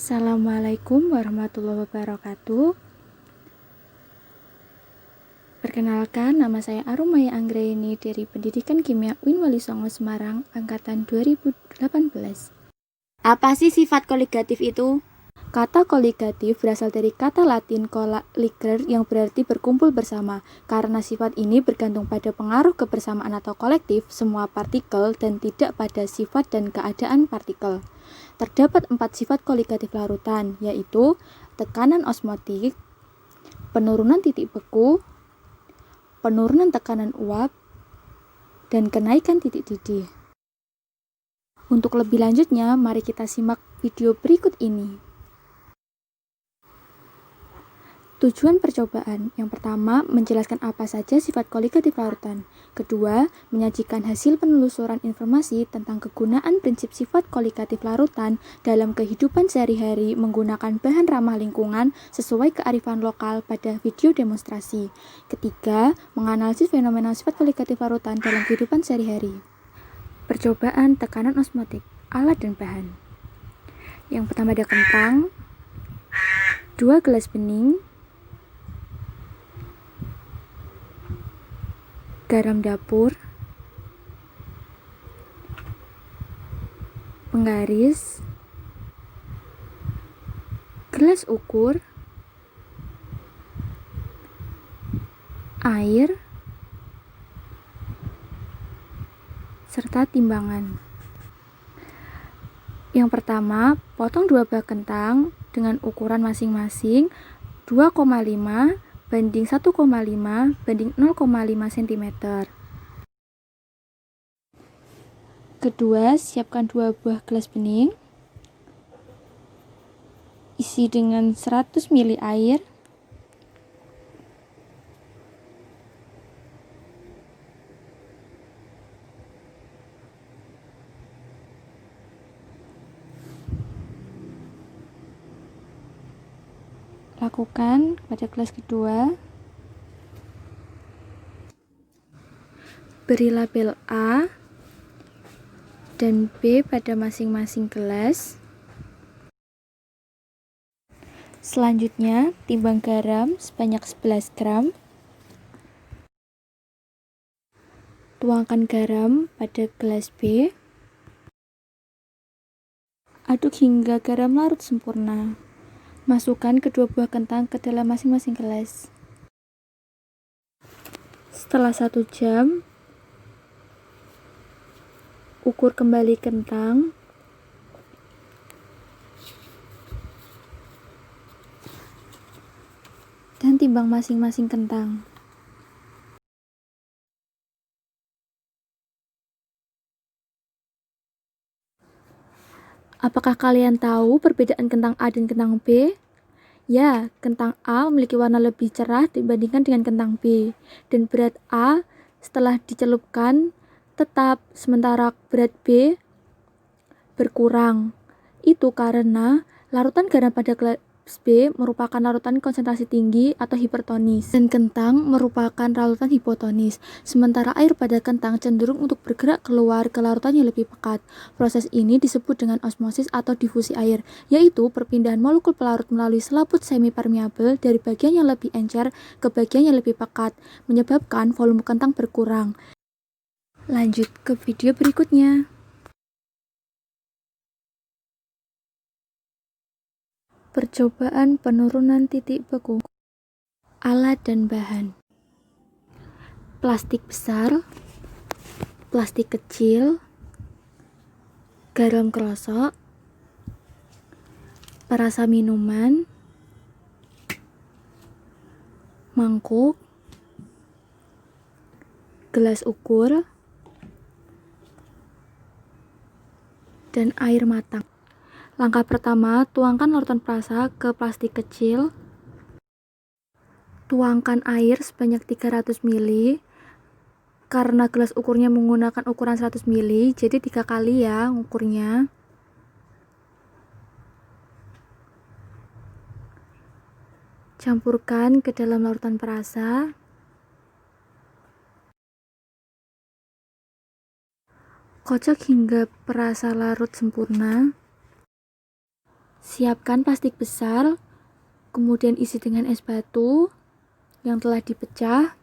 Assalamualaikum warahmatullahi wabarakatuh. Perkenalkan, nama saya Arumaya Anggraini dari Pendidikan Kimia UIN Wali Songo Semarang, angkatan 2018. Apa sih sifat koligatif itu? Kata koligatif berasal dari kata Latin colligere yang berarti berkumpul bersama. Karena sifat ini bergantung pada pengaruh kebersamaan atau kolektif semua partikel dan tidak pada sifat dan keadaan partikel. Terdapat 4 sifat koligatif larutan, yaitu tekanan osmotik, penurunan titik beku, penurunan tekanan uap, dan kenaikan titik didih. Untuk lebih lanjutnya, mari kita simak video berikut ini. Tujuan percobaan. Yang pertama, menjelaskan apa saja sifat koligatif larutan. Kedua, menyajikan hasil penelusuran informasi tentang kegunaan prinsip sifat koligatif larutan dalam kehidupan sehari-hari menggunakan bahan ramah lingkungan sesuai kearifan lokal pada video demonstrasi. Ketiga, menganalisis fenomena sifat koligatif larutan dalam kehidupan sehari-hari. Percobaan tekanan osmotik, alat dan bahan. Yang pertama ada kentang, 2 gelas bening, garam dapur, penggaris, gelas ukur, air, serta timbangan. Yang pertama, potong 2 buah kentang dengan ukuran masing-masing 2,5 banding 1,5 banding 0,5 cm. Kedua, siapkan 2 buah gelas bening. Isi dengan 100 ml air. Lakukan pada gelas kedua. Beri label A dan B pada masing-masing gelas. Selanjutnya, timbang garam sebanyak 11 gram. Tuangkan garam pada gelas B. Aduk hingga garam larut sempurna. Masukkan kedua buah kentang ke dalam masing-masing gelas. Setelah 1 jam, ukur kembali kentang. Dan timbang masing-masing kentang. Apakah kalian tahu perbedaan kentang A dan kentang B? Ya, kentang A memiliki warna lebih cerah dibandingkan dengan kentang B. Dan berat A setelah dicelupkan tetap, sementara berat B berkurang. Itu karena larutan garam pada gelas B merupakan larutan konsentrasi tinggi atau hipertonis, dan kentang merupakan larutan hipotonis. Sementara air pada kentang cenderung untuk bergerak keluar ke larutan yang lebih pekat. Proses ini disebut dengan osmosis atau difusi air, yaitu perpindahan molekul pelarut melalui selaput semi-permeabel dari bagian yang lebih encer ke bagian yang lebih pekat, menyebabkan volume kentang berkurang. Lanjut ke video berikutnya. Percobaan penurunan titik beku. Alat dan bahan. Plastik besar, plastik kecil, garam krosok, perasa minuman, mangkuk, gelas ukur, dan air matang. Langkah pertama, tuangkan larutan perasa ke plastik kecil. Tuangkan air sebanyak 300 ml. Karena gelas ukurnya menggunakan ukuran 100 ml, jadi 3 kali ya ukurnya. Campurkan ke dalam larutan perasa. Kocok hingga perasa larut sempurna. Siapkan plastik besar, kemudian isi dengan es batu yang telah dipecah.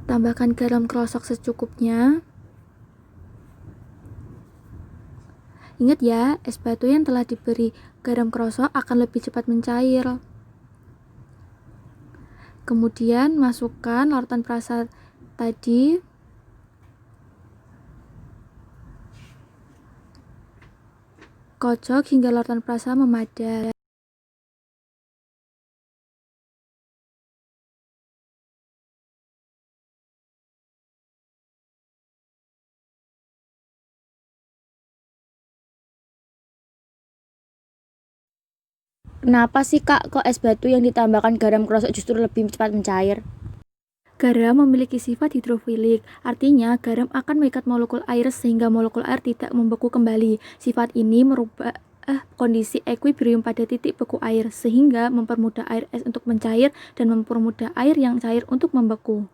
Tambahkan garam krosok secukupnya. Ingat ya, es batu yang telah diberi garam krosok akan lebih cepat mencair. Kemudian masukkan larutan perasa tadi. Kocok hingga larutan perasa memadat. Kenapa sih Kak, kok es batu yang ditambahkan garam krosok justru lebih cepat mencair? Garam memiliki sifat hidrofilik, artinya garam akan mengikat molekul air sehingga molekul air tidak membeku kembali. Sifat ini merubah kondisi ekuilibrium pada titik beku air, sehingga mempermudah air es untuk mencair dan mempermudah air yang cair untuk membeku.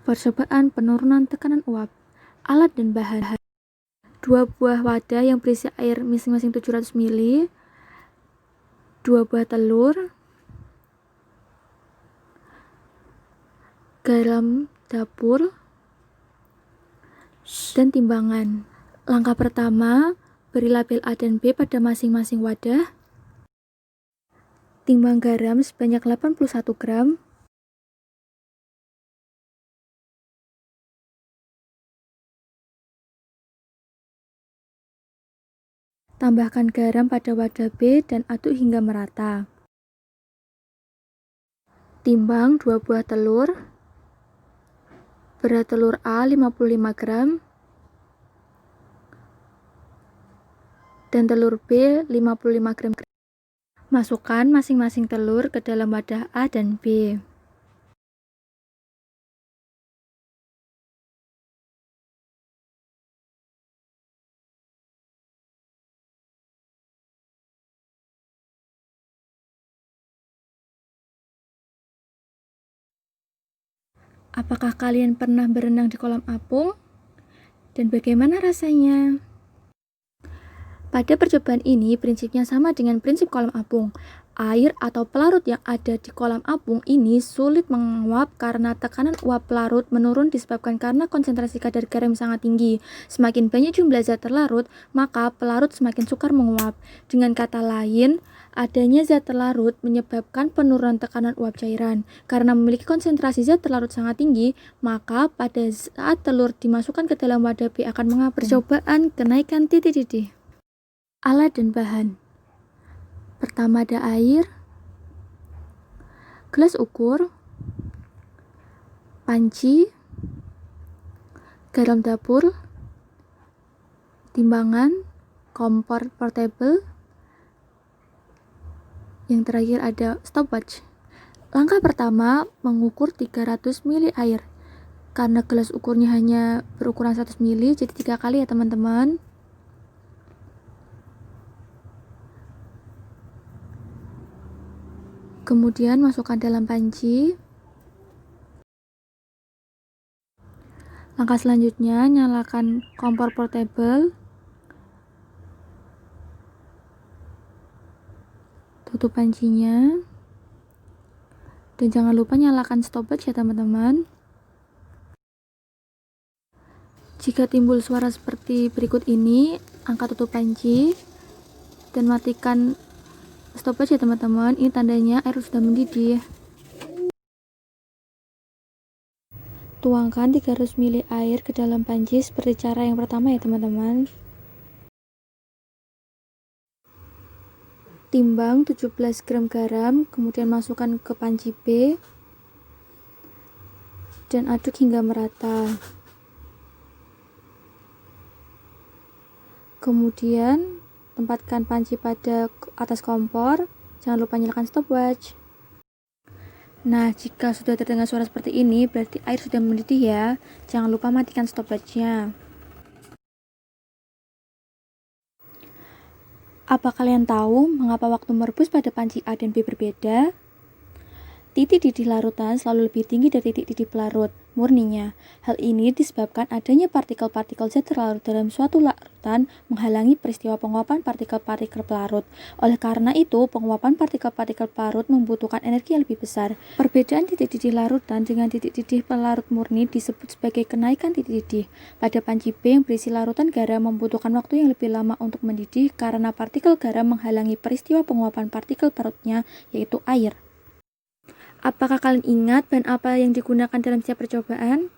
Percobaan penurunan tekanan uap. Alat dan bahan. 2 buah wadah yang berisi air masing-masing 700 ml, 2 buah telur, garam dapur, dan timbangan. Langkah pertama, beri label A dan B pada masing-masing wadah. Timbang garam sebanyak 81 gram. Tambahkan garam pada wadah B dan aduk hingga merata. Timbang 2 buah telur. Berat telur A 55 gram. Dan telur B 55 gram. Masukkan masing-masing telur ke dalam wadah A dan B. Apakah kalian pernah berenang di kolam apung? Dan bagaimana rasanya? Pada percobaan ini, prinsipnya sama dengan prinsip kolam apung. Air atau pelarut yang ada di kolam apung ini sulit menguap karena tekanan uap pelarut menurun disebabkan karena konsentrasi kadar garam sangat tinggi. Semakin banyak jumlah zat terlarut, maka pelarut semakin sukar menguap. Dengan kata lain, adanya zat terlarut menyebabkan penurunan tekanan uap cairan. Karena memiliki konsentrasi zat terlarut sangat tinggi, maka pada saat telur dimasukkan ke dalam wadah B akan mengapung. Percobaan kenaikan titik-titik. Alat dan bahan. Pertama ada air, gelas ukur, panci, garam dapur, timbangan, kompor portable. Yang terakhir ada stopwatch. Langkah pertama, mengukur 300 ml air. Karena gelas ukurnya hanya berukuran 100 ml, jadi 3 kali ya teman-teman. Kemudian masukkan dalam panci. Langkah selanjutnya, nyalakan kompor portable. Tutup pancinya. Dan jangan lupa nyalakan stopwatch ya teman-teman. Jika timbul suara seperti berikut ini, angkat tutup panci dan matikan stopwatch ya teman-teman. Ini tandanya air sudah mendidih. Tuangkan 300 ml air ke dalam panci seperti cara yang pertama ya teman-teman. Timbang 17 gram garam, kemudian masukkan ke panci B dan aduk hingga merata. Kemudian tempatkan panci pada atas kompor. Jangan lupa nyalakan stopwatch. Nah, jika sudah terdengar suara seperti ini, berarti air sudah mendidih ya. Jangan lupa matikan stopwatchnya. Apa kalian tahu mengapa waktu merebus pada panci A dan B berbeda? Titik didih larutan selalu lebih tinggi dari titik didih pelarut murninya. Hal ini disebabkan adanya partikel-partikel zat terlarut dalam suatu larutan menghalangi peristiwa penguapan partikel-partikel pelarut. Oleh karena itu, penguapan partikel-partikel pelarut membutuhkan energi yang lebih besar. Perbedaan titik didih larutan dengan titik didih pelarut murni disebut sebagai kenaikan titik didih. Pada panci B yang berisi larutan garam membutuhkan waktu yang lebih lama untuk mendidih karena partikel garam menghalangi peristiwa penguapan partikel parutnya, yaitu air. Apakah kalian ingat bahan apa yang digunakan dalam setiap percobaan?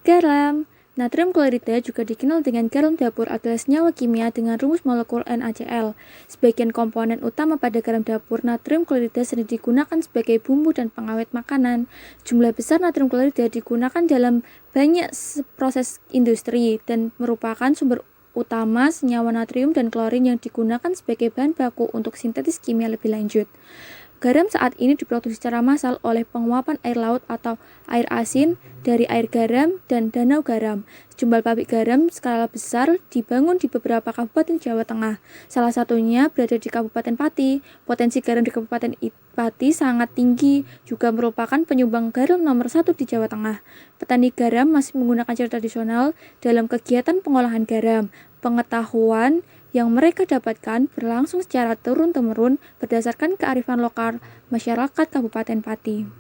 Garam. Natrium klorida juga dikenal dengan garam dapur adalah senyawa kimia dengan rumus molekul NaCl. Sebagian komponen utama pada garam dapur, natrium klorida sering digunakan sebagai bumbu dan pengawet makanan. Jumlah besar natrium klorida digunakan dalam banyak proses industri dan merupakan sumber utama senyawa natrium dan klorin yang digunakan sebagai bahan baku untuk sintetis kimia lebih lanjut. Garam saat ini diproduksi secara massal oleh penguapan air laut atau air asin dari air garam dan danau garam. Sejumlah pabrik garam skala besar dibangun di beberapa kabupaten Jawa Tengah. Salah satunya berada di Kabupaten Pati. Potensi garam di Kabupaten Pati sangat tinggi, juga merupakan penyumbang garam nomor 1 di Jawa Tengah. Petani garam masih menggunakan cara tradisional dalam kegiatan pengolahan garam. Pengetahuan yang mereka dapatkan berlangsung secara turun-temurun berdasarkan kearifan lokal masyarakat Kabupaten Pati.